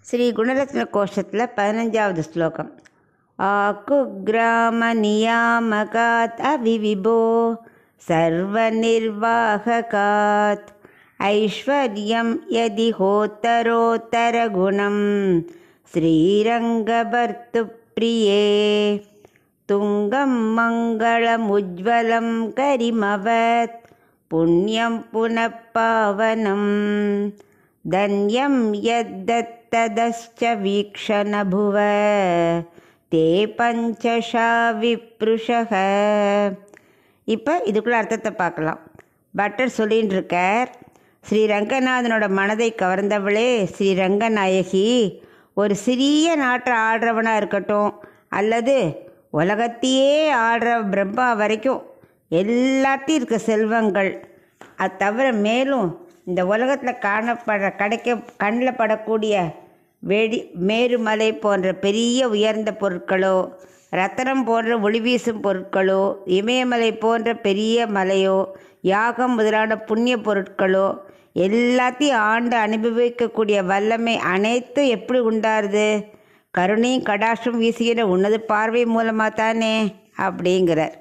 ஸ்ரீ குணரத்ன கோஷத்தில் 15வது ஸ்லோகம். ஆகுக்ராம நியாமகாத் அவிவிபோ சர்வநிர்வாககாத் ஐஸ்வர்யம் யதி ஹோத்தரோத்தர குணம் ஸ்ரீரங்கபர்த்து பிரியே துங்கம் மங்களமுஜ்வலம் கரிமவத் புண்ணியம் புனப்பாவனம் தன்யம் யத்ததஸ்ச வீக்ஷணபுவ தே பஞ்சஷா விப்ருஷக. இப்போ இதுக்குள்ள அர்த்தத்தை பார்க்கலாம். பட்டர் சொல்லின்னு இருக்கார், ஸ்ரீ ரங்கநாதனோட மனதை கவர்ந்தவளே ஸ்ரீ ரங்கநாயகி, ஒரு சிறிய நாட்டை ஆடுறவனாக இருக்கட்டும் அல்லது உலகத்தையே ஆடுற பிரம்மா வரைக்கும் எல்லாத்தையும் இருக்க செல்வங்கள், அது தவிர மேலும் இந்த உலகத்தில் கண்ணில் படக்கூடிய மேருமலை போன்ற பெரிய உயர்ந்த பொருட்களோ, ரத்தனம் போன்ற ஒளி வீசும் பொருட்களோ, இமயமலை போன்ற பெரிய மலையோ, யாகம் முதலான புண்ணிய பொருட்களோ எல்லாத்தையும் ஆண்டு அனுபவிக்கக்கூடிய வல்லமை அனைத்தும் எப்படி உண்டாருது? கருணையும் கடாட்சம் வீசுகிற உன்னது பார்வை மூலமாக தானே அப்படிங்கிறார்.